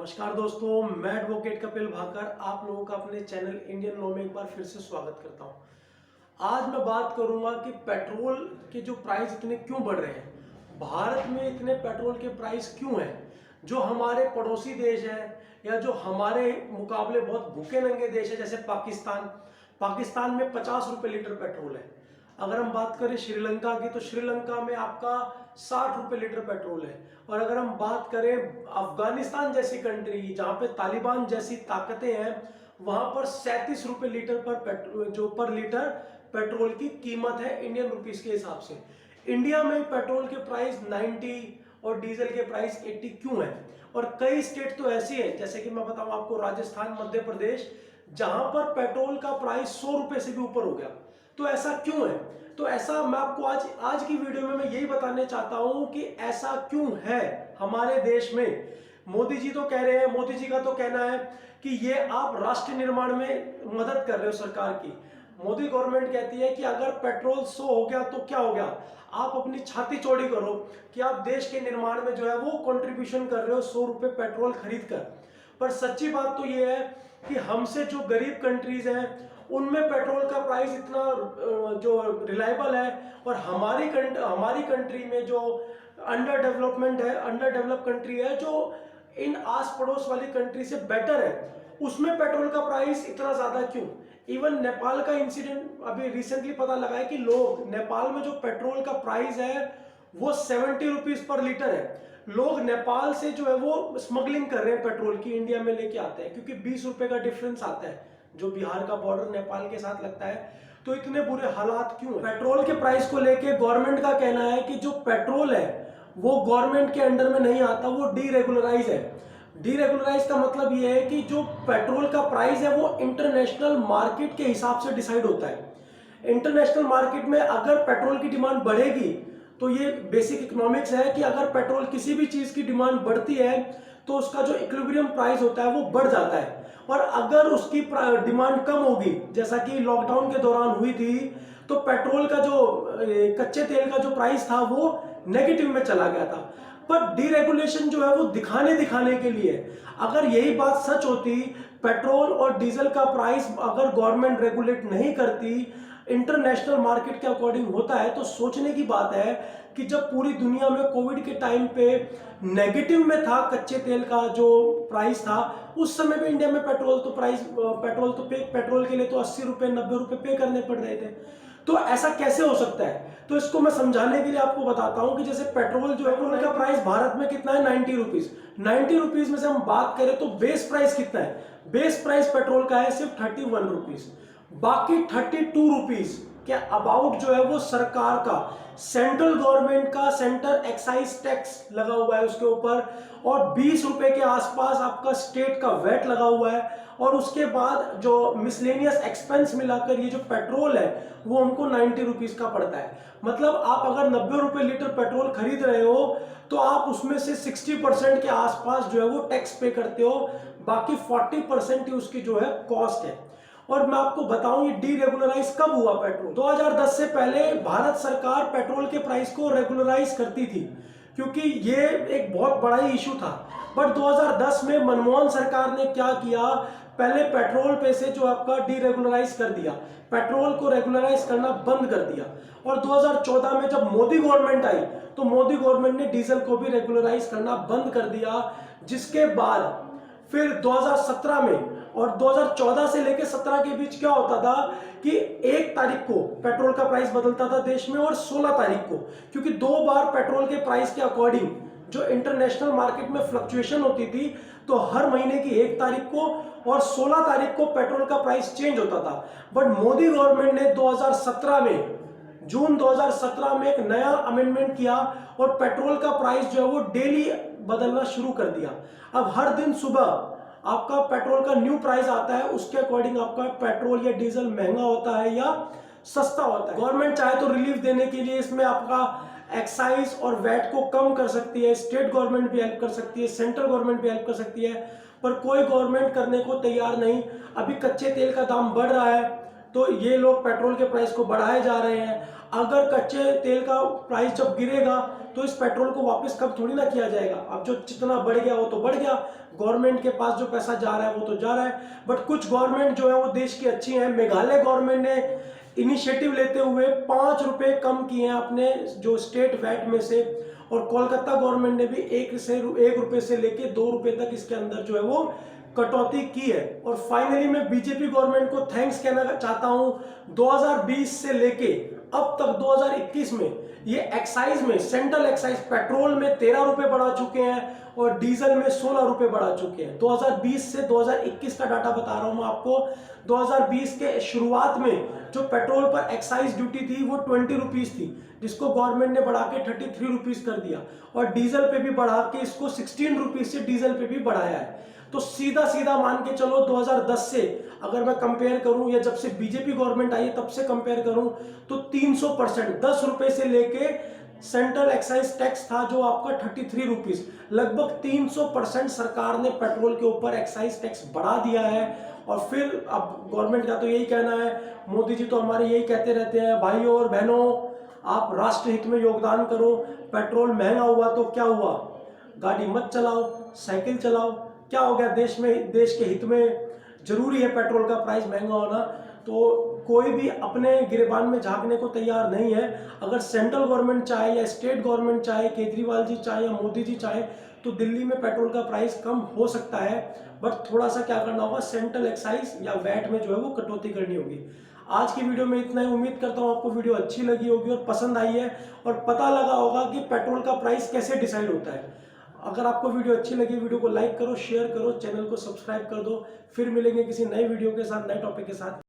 नमस्कार दोस्तों, मैं एडवोकेट कपिल भाकर आप लोगों का अपने चैनल इंडियन लॉ में एक बार फिर से स्वागत करता हूं। आज मैं बात करूंगा कि पेट्रोल के जो प्राइस इतने क्यों बढ़ रहे हैं, भारत में इतने पेट्रोल के प्राइस क्यों हैं। जो हमारे पड़ोसी देश हैं या जो हमारे मुकाबले बहुत भूखे नंगे देश है जैसे पाकिस्तान में 50 रुपए लीटर पेट्रोल है। अगर हम बात करें श्रीलंका की तो श्रीलंका में आपका 60 रुपए लीटर पेट्रोल है। और अगर हम बात करें अफगानिस्तान जैसी कंट्री जहां पे तालिबान जैसी ताकतें हैं, वहां पर 37 रुपए लीटर पर लीटर पेट्रोल की कीमत है इंडियन रुपीस के हिसाब से। इंडिया में पेट्रोल के प्राइस 90 और डीजल के प्राइस 80 क्यों है। और कई स्टेट तो ऐसी है, जैसे कि मैं बताऊं आपको, राजस्थान, मध्य प्रदेश, जहां पर पेट्रोल का प्राइस 100 रुपए से भी ऊपर हो गया। तो ऐसा क्यों है? तो ऐसा मैं आपको आज की वीडियो में मैं यही बताने चाहता हूं कि ऐसा क्यों है हमारे देश में। मोदी जी तो कह रहे हैं, मोदी जी का तो कहना है कि ये आप राष्ट्र निर्माण में मदद कर रहे हो सरकार की। मोदी गवर्नमेंट कहती है कि अगर पेट्रोल 100 हो गया तो क्या हो गया, आप अपनी छाती चौड़ी करो कि आप देश के निर्माण में जो है वो कंट्रीब्यूशन कर रहे हो 100 रुपए पेट्रोल खरीद कर। पर सच्ची बात तो ये है कि हमसे जो गरीब कंट्रीज हैं उनमें पेट्रोल का प्राइस इतना जो रिलायबल है, और हमारी कंट्री में जो अंडर डेवलप कंट्री है, जो इन आस पड़ोस वाली कंट्री से बेटर है, उसमें पेट्रोल का प्राइस इतना ज्यादा क्यों। इवन नेपाल का इंसिडेंट अभी रिसेंटली पता लगा है कि लोग नेपाल में जो पेट्रोल का प्राइस है वो 70 रुपीज पर लीटर है। लोग नेपाल से जो है वो स्मगलिंग कर रहे हैं पेट्रोल की, इंडिया में लेके आते हैं, क्योंकि 20 रुपए का डिफरेंस आता है जो बिहार का बॉर्डर नेपाल के साथ लगता है। तो इतने बुरे हालात क्यों है? पेट्रोल के प्राइस को लेके गवर्नमेंट का कहना है कि जो पेट्रोल है वो गवर्नमेंट के अंडर में नहीं आता, वो डीरेगुलराइज है। डीरेगुलराइज का मतलब ये है कि जो पेट्रोल का प्राइस है वो इंटरनेशनल मार्केट के हिसाब से डिसाइड होता है। इंटरनेशनल मार्केट में अगर पेट्रोल की डिमांड बढ़ेगी, तो ये बेसिक इकोनॉमिक्स है कि अगर पेट्रोल किसी भी चीज की डिमांड बढ़ती है तो उसका जो इक्विलिब्रियम प्राइस होता है वो बढ़ जाता है। और अगर उसकी डिमांड कम होगी, जैसा कि लॉकडाउन के दौरान हुई थी, तो पेट्रोल का जो कच्चे तेल का जो प्राइस था वो नेगेटिव में चला गया था। पर डीरेगुलेशन जो है वो दिखाने के लिए, अगर यही बात सच होती, पेट्रोल और डीजल का प्राइस अगर गवर्नमेंट रेगुलेट नहीं करती, इंटरनेशनल मार्केट के अकॉर्डिंग होता है, तो सोचने की बात है कि जब पूरी दुनिया में कोविड के टाइम पे नेगेटिव में था कच्चे तेल का जो प्राइस था, उस समय पे इंडिया में पेट्रोल के लिए तो 80 रुपए 90 रुपए पे करने पड़ रहे थे। तो ऐसा कैसे हो सकता है? तो इसको मैं समझाने के लिए आपको बताता हूं कि जैसे पेट्रोल जो है उनका प्राइस भारत में कितना है, 90 रुपीज। 90 रुपीज में से हम बात करें तो बेस प्राइस कितना है? बेस प्राइस पेट्रोल का है सिर्फ 31 रुपीज। बाकी 32 रुपीज के अबाउट जो है वो सरकार का, सेंट्रल गवर्नमेंट का सेंटर एक्साइज टैक्स लगा हुआ है उसके ऊपर, और 20 रुपए के आसपास आपका स्टेट का वैट लगा हुआ है। और उसके बाद जो मिसलेनियस एक्सपेंस मिलाकर ये जो पेट्रोल है वो हमको 90 रुपीज का पड़ता है। मतलब आप अगर 90 रुपए लीटर पेट्रोल खरीद रहे हो तो आप उसमें से 60% के आसपास जो है वो टैक्स पे करते हो, बाकी 40% ही उसकी जो है कॉस्ट है। और मैं आपको बताऊं ये डीरेगुलराइज कब हुआ पेट्रोल। 2010 से पहले भारत सरकार पेट्रोल के प्राइस को रेगुलराइज करती थी, क्योंकि ये एक बहुत बड़ा ही इशू था। बट 2010 में मनमोहन सरकार ने क्या किया, पहले पेट्रोल पे से जो आपका डीरेगुलराइज कर दिया, पेट्रोल को रेगुलराइज करना बंद कर दिया। और 2014 में जब मोदी गवर्नमेंट आई तो मोदी गवर्नमेंट ने डीजल को भी रेगुलराइज करना बंद कर दिया। जिसके बाद फिर 2017 में, और 2014 से लेकर 17 के बीच क्या होता था कि 1 तारीख को पेट्रोल का प्राइस बदलता था देश में, और 16 तारीख को, क्योंकि 2 बार पेट्रोल के प्राइस के अकॉर्डिंग जो इंटरनेशनल मार्केट में फ्लक्चुएशन होती थी, तो हर महीने की 1 तारीख को और 16 तारीख को पेट्रोल का प्राइस चेंज होता था। बट मोदी गवर्नमेंट ने 2017 में, जून 2017 में एक नया अमेंडमेंट किया और पेट्रोल का प्राइस जो है वो डेली बदलना शुरू कर दिया। अब हर दिन सुबह आपका पेट्रोल का न्यू प्राइस आता है, उसके अकॉर्डिंग आपका पेट्रोल या डीजल महंगा होता है या सस्ता होता है। गवर्नमेंट चाहे तो रिलीफ देने के लिए इसमें आपका एक्साइज और वैट को कम कर सकती है, स्टेट गवर्नमेंट भी हेल्प कर सकती है, सेंट्रल गवर्नमेंट भी हेल्प कर सकती है, पर कोई गवर्नमेंट करने को तैयार नहीं। अभी कच्चे तेल का दाम बढ़ रहा है तो ये लोग पेट्रोल के प्राइस को बढ़ाए जा रहे हैं। अगर कच्चे तेल का प्राइस जब गिरेगा तो इस पेट्रोल को वापस कब थोड़ी ना किया जाएगा। अब जो जितना बढ़ गया वो तो बढ़ गया, गवर्नमेंट के पास जो पैसा जा रहा है वो तो जा रहा है। बट कुछ गवर्नमेंट जो है वो देश की अच्छी है। मेघालय गवर्नमेंट ने इनिशिएटिव लेते हुए 5 रुपए कम किए हैं अपने जो स्टेट वैट में से, और कोलकाता गवर्नमेंट ने भी 1 रुपए से लेके 2 रुपए तक इसके अंदर जो है वो कटौती की है। और फाइनली मैं बीजेपी गवर्नमेंट को थैंक्स कहना चाहता हूं। 2020 से लेके अब तक 2021 में ये एक्साइज में, सेंट्रल एक्साइज पेट्रोल में 13 रुपए बढ़ा चुके हैं और डीजल में 16 रुपए बढ़ा चुके हैं। 2020 से 2021 का डाटा बता रहा हूं मैं आपको। 2020 के शुरुआत में जो पेट्रोल पर एक्साइज ड्यूटी थी वो 20 रुपीज थी, जिसको गवर्नमेंट ने बढ़ा के 33 रुपीज कर दिया, और डीजल पे भी बढ़ा के इसको 16 रुपीज से डीजल पे भी बढ़ाया है। तो सीधा सीधा मान के चलो 2010 से अगर मैं कंपेयर करूं, या जब से बीजेपी गवर्नमेंट आई है तब से कंपेयर करूं, तो 300%, 10 रुपए से लेके सेंट्रल एक्साइज टैक्स था जो आपका 33 रुपीज, लगभग 300% सरकार ने पेट्रोल के ऊपर एक्साइज टैक्स बढ़ा दिया है। और फिर अब गवर्नमेंट का तो यही कहना है, मोदी जी तो हमारे यही कहते रहते हैं, भाइयों और बहनों आप राष्ट्र हित में योगदान करो। पेट्रोल महंगा हुआ तो क्या हुआ, गाड़ी मत चलाओ, साइकिल चलाओ, क्या हो गया देश में, देश के हित में जरूरी है पेट्रोल का प्राइस महंगा होना। तो कोई भी अपने गिरेबान में झांकने को तैयार नहीं है। अगर सेंट्रल गवर्नमेंट चाहे या स्टेट गवर्नमेंट चाहे, केजरीवाल जी चाहे या मोदी जी चाहे, तो दिल्ली में पेट्रोल का प्राइस कम हो सकता है। बट थोड़ा सा क्या करना होगा, सेंट्रल एक्साइज या वैट में जो है वो कटौती करनी होगी। आज की वीडियो में इतना ही। उम्मीद करता हूँ आपको वीडियो अच्छी लगी होगी और पसंद आई है, और पता लगा होगा कि पेट्रोल का प्राइस कैसे डिसाइड होता है। अगर आपको वीडियो अच्छी लगी, वीडियो को लाइक करो, शेयर करो, चैनल को सब्सक्राइब कर दो। फिर मिलेंगे किसी नए वीडियो के साथ, नए टॉपिक के साथ।